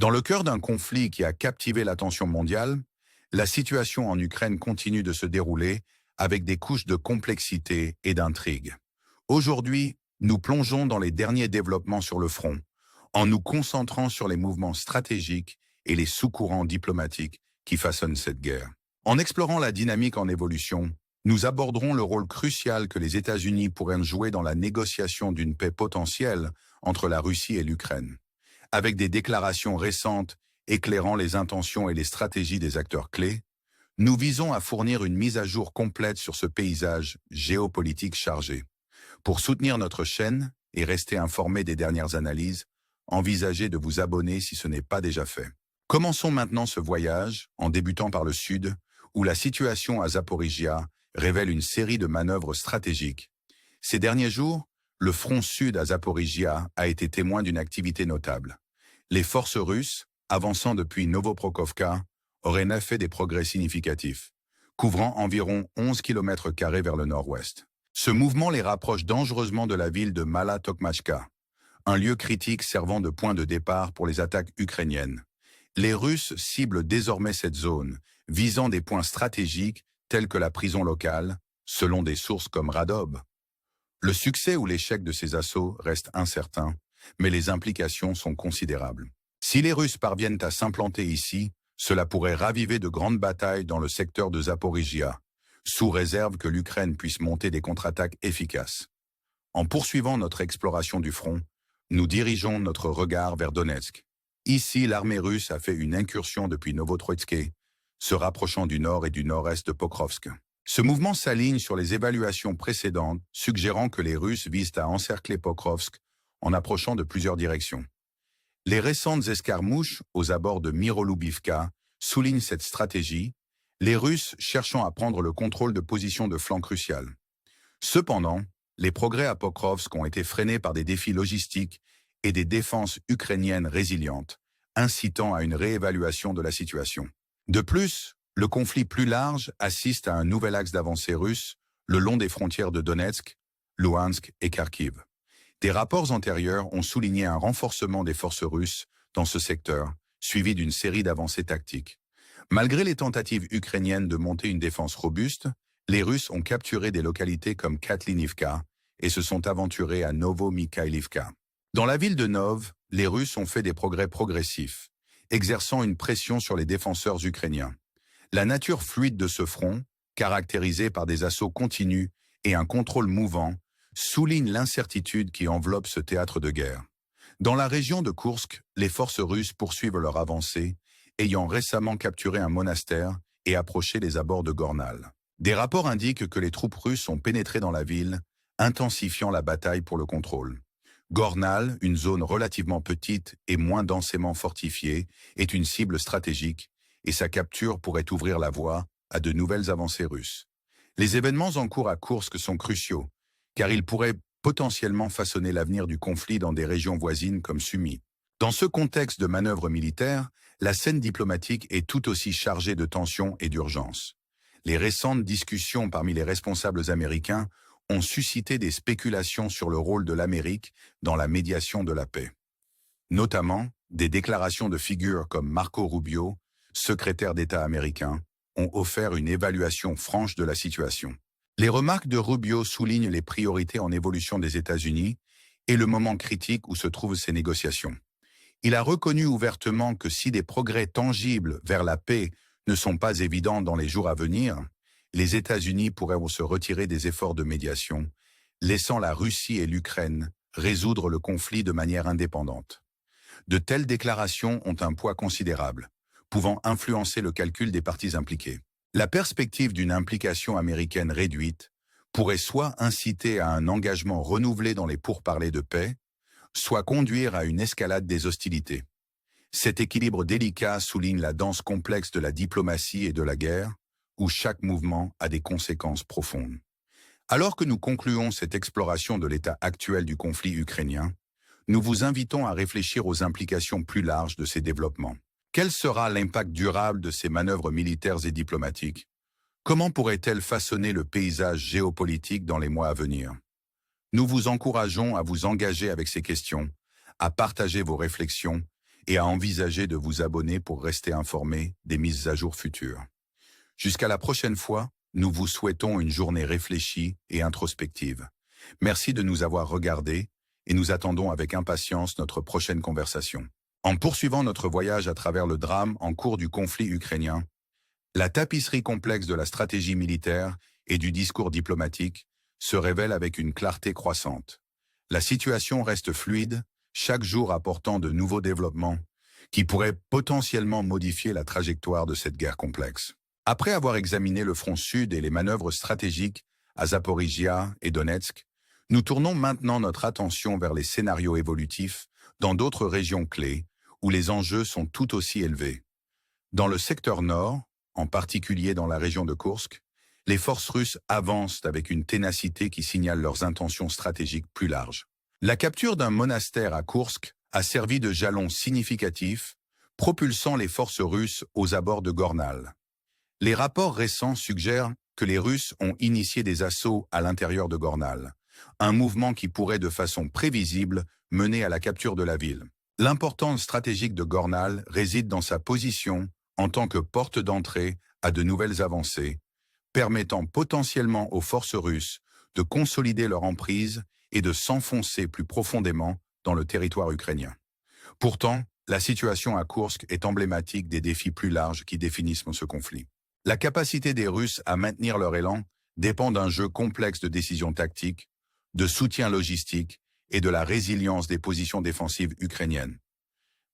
Dans le cœur d'un conflit qui a captivé l'attention mondiale, la situation en Ukraine continue de se dérouler avec des couches de complexité et d'intrigue. Aujourd'hui, nous plongeons dans les derniers développements sur le front, en nous concentrant sur les mouvements stratégiques et les sous-courants diplomatiques qui façonnent cette guerre. En explorant la dynamique en évolution, nous aborderons le rôle crucial que les États-Unis pourraient jouer dans la négociation d'une paix potentielle entre la Russie et l'Ukraine, avec des déclarations récentes éclairant les intentions et les stratégies des acteurs clés. Nous visons à fournir une mise à jour complète sur ce paysage géopolitique chargé. Pour soutenir notre chaîne et rester informé des dernières analyses, envisagez de vous abonner si ce n'est pas déjà fait. Commençons maintenant ce voyage, en débutant par le sud, où la situation à Zaporizhia révèle une série de manœuvres stratégiques. Ces derniers jours, le front sud à Zaporizhia a été témoin d'une activité notable. Les forces russes, avançant depuis Novoprokhovka, auraient fait des progrès significatifs, couvrant environ 11 km² vers le nord-ouest. Ce mouvement les rapproche dangereusement de la ville de Mala Tokmachka, un lieu critique servant de point de départ pour les attaques ukrainiennes. Les Russes ciblent désormais cette zone, visant des points stratégiques tels que la prison locale, selon des sources comme Radob. Le succès ou l'échec de ces assauts reste incertain, mais les implications sont considérables. Si les Russes parviennent à s'implanter ici, cela pourrait raviver de grandes batailles dans le secteur de Zaporizhia, sous réserve que l'Ukraine puisse monter des contre-attaques efficaces. En poursuivant notre exploration du front, nous dirigeons notre regard vers Donetsk. Ici, l'armée russe a fait une incursion depuis Novotroïtske, se rapprochant du nord et du nord-est de Pokrovsk. Ce mouvement s'aligne sur les évaluations précédentes, suggérant que les Russes visent à encercler Pokrovsk en approchant de plusieurs directions. Les récentes escarmouches aux abords de Myrolubivka soulignent cette stratégie, les Russes cherchant à prendre le contrôle de positions de flanc cruciales. Cependant, les progrès à Pokrovsk ont été freinés par des défis logistiques et des défenses ukrainiennes résilientes, incitant à une réévaluation de la situation. De plus, le conflit plus large assiste à un nouvel axe d'avancée russe le long des frontières de Donetsk, Louhansk et Kharkiv. Des rapports antérieurs ont souligné un renforcement des forces russes dans ce secteur, suivi d'une série d'avancées tactiques. Malgré les tentatives ukrainiennes de monter une défense robuste, les Russes ont capturé des localités comme Katlinivka et se sont aventurés à Novomikhailivka. Dans la ville de Nov, les Russes ont fait des progrès progressifs, exerçant une pression sur les défenseurs ukrainiens. La nature fluide de ce front, caractérisée par des assauts continus et un contrôle mouvant, souligne l'incertitude qui enveloppe ce théâtre de guerre. Dans la région de Koursk, les forces russes poursuivent leur avancée, ayant récemment capturé un monastère et approché les abords de Gornal. Des rapports indiquent que les troupes russes ont pénétré dans la ville, intensifiant la bataille pour le contrôle. Gornal, une zone relativement petite et moins densément fortifiée, est une cible stratégique, et sa capture pourrait ouvrir la voie à de nouvelles avancées russes. Les événements en cours à Koursk sont cruciaux, car ils pourraient potentiellement façonner l'avenir du conflit dans des régions voisines comme Sumy. Dans ce contexte de manœuvres militaires, la scène diplomatique est tout aussi chargée de tensions et d'urgence. Les récentes discussions parmi les responsables américains ont suscité des spéculations sur le rôle de l'Amérique dans la médiation de la paix. Notamment, des déclarations de figures comme Marco Rubio, secrétaire d'État américain, ont offert une évaluation franche de la situation. Les remarques de Rubio soulignent les priorités en évolution des États-Unis et le moment critique où se trouvent ces négociations. Il a reconnu ouvertement que si des progrès tangibles vers la paix ne sont pas évidents dans les jours à venir, les États-Unis pourraient se retirer des efforts de médiation, laissant la Russie et l'Ukraine résoudre le conflit de manière indépendante. De telles déclarations ont un poids considérable, pouvant influencer le calcul des parties impliquées. La perspective d'une implication américaine réduite pourrait soit inciter à un engagement renouvelé dans les pourparlers de paix, soit conduire à une escalade des hostilités. Cet équilibre délicat souligne la danse complexe de la diplomatie et de la guerre, où chaque mouvement a des conséquences profondes. Alors que nous concluons cette exploration de l'état actuel du conflit ukrainien, nous vous invitons à réfléchir aux implications plus larges de ces développements. Quel sera l'impact durable de ces manœuvres militaires et diplomatiques? Comment pourrait-elle façonner le paysage géopolitique dans les mois à venir? Nous vous encourageons à vous engager avec ces questions, à partager vos réflexions et à envisager de vous abonner pour rester informé des mises à jour futures. Jusqu'à la prochaine fois, nous vous souhaitons une journée réfléchie et introspective. Merci de nous avoir regardés et nous attendons avec impatience notre prochaine conversation. En poursuivant notre voyage à travers le drame en cours du conflit ukrainien, la tapisserie complexe de la stratégie militaire et du discours diplomatique se révèle avec une clarté croissante. La situation reste fluide, chaque jour apportant de nouveaux développements qui pourraient potentiellement modifier la trajectoire de cette guerre complexe. Après avoir examiné le front sud et les manœuvres stratégiques à Zaporizhia et Donetsk, nous tournons maintenant notre attention vers les scénarios évolutifs dans d'autres régions clés où les enjeux sont tout aussi élevés. Dans le secteur nord, en particulier dans la région de Koursk, les forces russes avancent avec une ténacité qui signale leurs intentions stratégiques plus larges. La capture d'un monastère à Koursk a servi de jalon significatif, propulsant les forces russes aux abords de Gornal. Les rapports récents suggèrent que les Russes ont initié des assauts à l'intérieur de Gornal, un mouvement qui pourrait de façon prévisible mener à la capture de la ville. L'importance stratégique de Gornal réside dans sa position en tant que porte d'entrée à de nouvelles avancées, permettant potentiellement aux forces russes de consolider leur emprise et de s'enfoncer plus profondément dans le territoire ukrainien. Pourtant, la situation à Koursk est emblématique des défis plus larges qui définissent ce conflit. La capacité des Russes à maintenir leur élan dépend d'un jeu complexe de décisions tactiques, de soutien logistique et de la résilience des positions défensives ukrainiennes.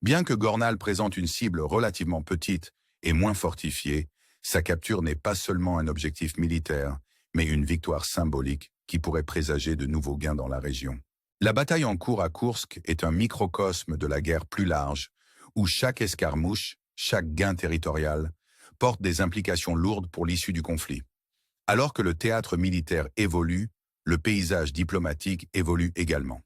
Bien que Gornal présente une cible relativement petite et moins fortifiée, sa capture n'est pas seulement un objectif militaire, mais une victoire symbolique qui pourrait présager de nouveaux gains dans la région. La bataille en cours à Koursk est un microcosme de la guerre plus large, où chaque escarmouche, chaque gain territorial, porte des implications lourdes pour l'issue du conflit. Alors que le théâtre militaire évolue, le paysage diplomatique évolue également.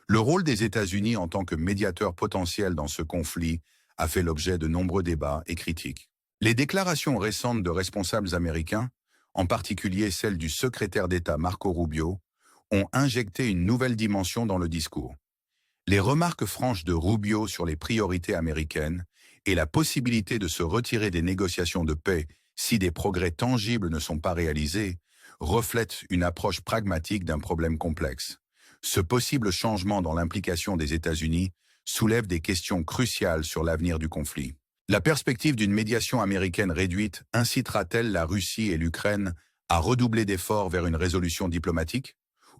Le rôle des États-Unis en tant que médiateur potentiel dans ce conflit a fait l'objet de nombreux débats et critiques. Les déclarations récentes de responsables américains, en particulier celle du secrétaire d'État Marco Rubio, ont injecté une nouvelle dimension dans le discours. Les remarques franches de Rubio sur les priorités américaines et la possibilité de se retirer des négociations de paix si des progrès tangibles ne sont pas réalisés reflètent une approche pragmatique d'un problème complexe. Ce possible changement dans l'implication des États-Unis soulève des questions cruciales sur l'avenir du conflit. La perspective d'une médiation américaine réduite incitera-t-elle la Russie et l'Ukraine à redoubler d'efforts vers une résolution diplomatique?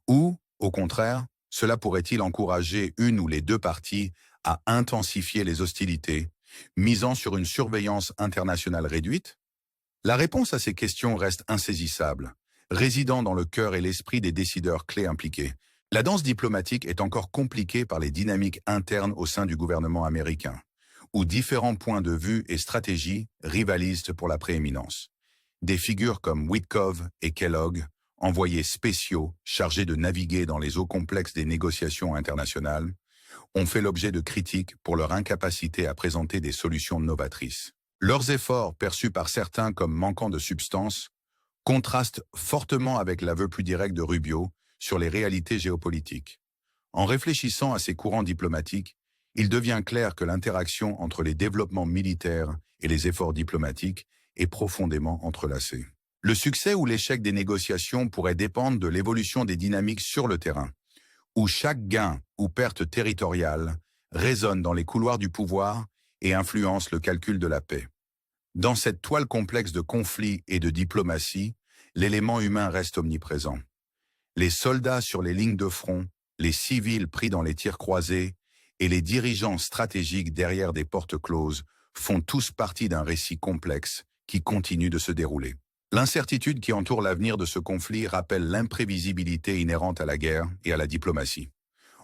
Ou, au contraire, cela pourrait-il encourager une ou les deux parties à intensifier les hostilités, misant sur une surveillance internationale réduite? La réponse à ces questions reste insaisissable, résidant dans le cœur et l'esprit des décideurs clés impliqués. La danse diplomatique est encore compliquée par les dynamiques internes au sein du gouvernement américain, où différents points de vue et stratégies rivalisent pour la prééminence. Des figures comme Wittkov et Kellogg, envoyés spéciaux chargés de naviguer dans les eaux complexes des négociations internationales, ont fait l'objet de critiques pour leur incapacité à présenter des solutions novatrices. Leurs efforts, perçus par certains comme manquant de substance, contrastent fortement avec l'aveu plus direct de Rubio sur les réalités géopolitiques. En réfléchissant à ces courants diplomatiques, il devient clair que l'interaction entre les développements militaires et les efforts diplomatiques est profondément entrelacée. Le succès ou l'échec des négociations pourrait dépendre de l'évolution des dynamiques sur le terrain, où chaque gain ou perte territoriale résonne dans les couloirs du pouvoir et influence le calcul de la paix. Dans cette toile complexe de conflits et de diplomatie, l'élément humain reste omniprésent. Les soldats sur les lignes de front, les civils pris dans les tirs croisés et les dirigeants stratégiques derrière des portes closes font tous partie d'un récit complexe qui continue de se dérouler. L'incertitude qui entoure l'avenir de ce conflit rappelle l'imprévisibilité inhérente à la guerre et à la diplomatie.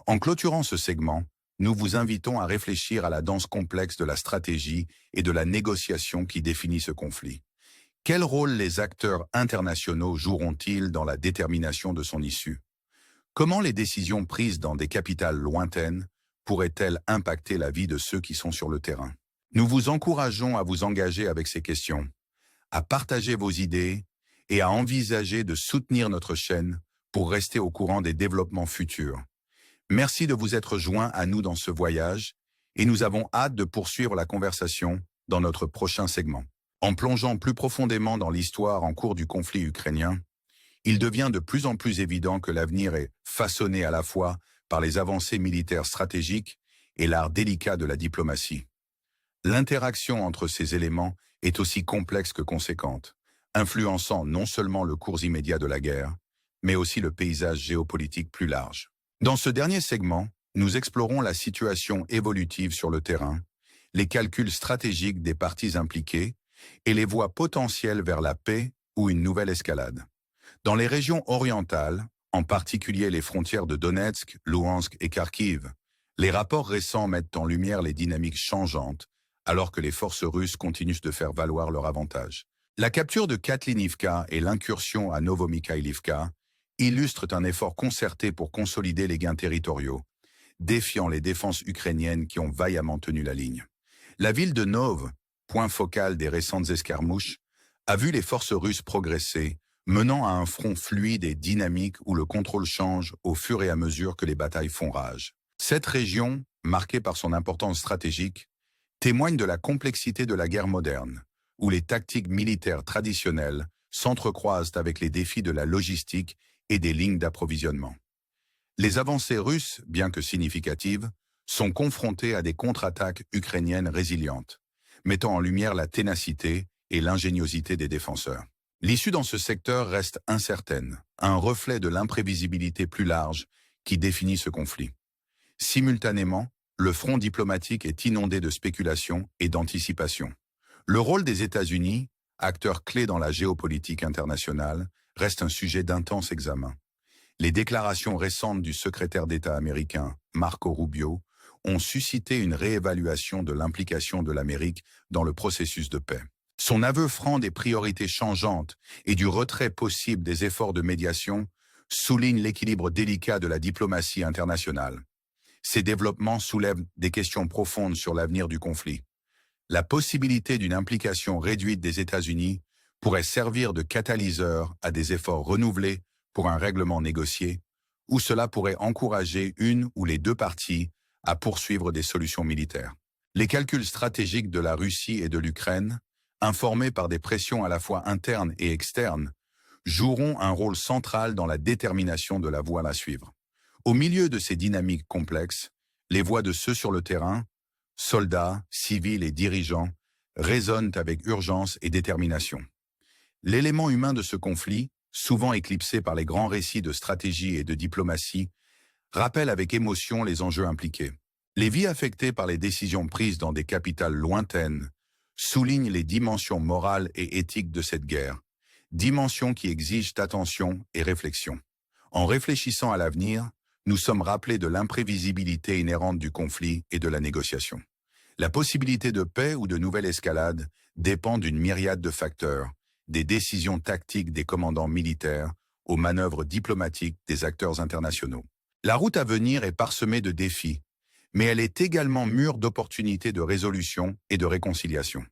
En clôturant ce segment, nous vous invitons à réfléchir à la danse complexe de la stratégie et de la négociation qui définit ce conflit. Quel rôle les acteurs internationaux joueront-ils dans la détermination de son issue? Comment les décisions prises dans des capitales lointaines pourraient-elles impacter la vie de ceux qui sont sur le terrain? Nous vous encourageons à vous engager avec ces questions, à partager vos idées et à envisager de soutenir notre chaîne pour rester au courant des développements futurs. Merci de vous être joints à nous dans ce voyage Et nous avons hâte de poursuivre la conversation dans notre prochain segment. En plongeant plus profondément dans l'histoire en cours du conflit ukrainien, il devient de plus en plus évident que l'avenir est façonné à la fois par les avancées militaires stratégiques et l'art délicat de la diplomatie. L'interaction entre ces éléments est aussi complexe que conséquente, influençant non seulement le cours immédiat de la guerre, mais aussi le paysage géopolitique plus large. Dans ce dernier segment, nous explorons la situation évolutive sur le terrain, les calculs stratégiques des parties impliquées et les voies potentielles vers la paix ou une nouvelle escalade. Dans les régions orientales, en particulier les frontières de Donetsk, Louhansk et Kharkiv, les rapports récents mettent en lumière les dynamiques changeantes, alors que les forces russes continuent de faire valoir leur avantage. La capture de Katlinivka et l'incursion à Novomikhaïlivka illustrent un effort concerté pour consolider les gains territoriaux, défiant les défenses ukrainiennes qui ont vaillamment tenu la ligne. La ville de Nov, point focal des récentes escarmouches, a vu les forces russes progresser, menant à un front fluide et dynamique où le contrôle change au fur et à mesure que les batailles font rage. Cette région, marquée par son importance stratégique, témoigne de la complexité de la guerre moderne, où les tactiques militaires traditionnelles s'entrecroisent avec les défis de la logistique et des lignes d'approvisionnement. Les avancées russes, bien que significatives, sont confrontées à des contre-attaques ukrainiennes résilientes, mettant en lumière la ténacité et l'ingéniosité des défenseurs. L'issue dans ce secteur reste incertaine, un reflet de l'imprévisibilité plus large qui définit ce conflit. Simultanément, le front diplomatique est inondé de spéculations et d'anticipations. Le rôle des États-Unis, acteur clé dans la géopolitique internationale, reste un sujet d'intense examen. Les déclarations récentes du secrétaire d'État américain, Marco Rubio, ont suscité une réévaluation de l'implication de l'Amérique dans le processus de paix. Son aveu franc des priorités changeantes et du retrait possible des efforts de médiation souligne l'équilibre délicat de la diplomatie internationale. Ces développements soulèvent des questions profondes sur l'avenir du conflit. La possibilité d'une implication réduite des États-Unis pourrait servir de catalyseur à des efforts renouvelés pour un règlement négocié, ou cela pourrait encourager une ou les deux parties à poursuivre des solutions militaires. Les calculs stratégiques de la Russie et de l'Ukraine, informés par des pressions à la fois internes et externes, joueront un rôle central dans la détermination de la voie à suivre. Au milieu de ces dynamiques complexes, les voix de ceux sur le terrain, soldats, civils et dirigeants, résonnent avec urgence et détermination. L'élément humain de ce conflit, souvent éclipsé par les grands récits de stratégie et de diplomatie, rappelle avec émotion les enjeux impliqués. Les vies affectées par les décisions prises dans des capitales lointaines soulignent les dimensions morales et éthiques de cette guerre, dimensions qui exigent attention et réflexion. En réfléchissant à l'avenir, nous sommes rappelés de l'imprévisibilité inhérente du conflit et de la négociation. La possibilité de paix ou de nouvelle escalade dépend d'une myriade de facteurs, des décisions tactiques des commandants militaires aux manœuvres diplomatiques des acteurs internationaux. La route à venir est parsemée de défis, mais elle est également mûre d'opportunités de résolution et de réconciliation.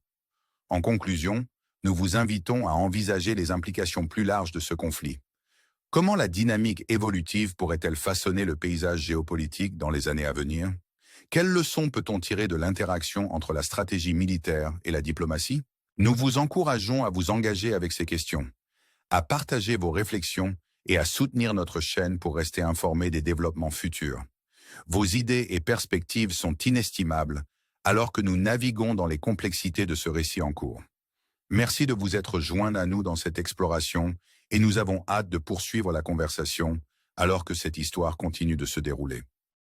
En conclusion, nous vous invitons à envisager les implications plus larges de ce conflit. Comment la dynamique évolutive pourrait-elle façonner le paysage géopolitique dans les années à venir? Quelles leçons peut-on tirer de l'interaction entre la stratégie militaire et la diplomatie? Nous vous encourageons à vous engager avec ces questions, à partager vos réflexions et à soutenir notre chaîne pour rester informés des développements futurs. Vos idées et perspectives sont inestimables alors que nous naviguons dans les complexités de ce récit en cours. Merci de vous être joints à nous dans cette exploration et nous avons hâte de poursuivre la conversation alors que cette histoire continue de se dérouler.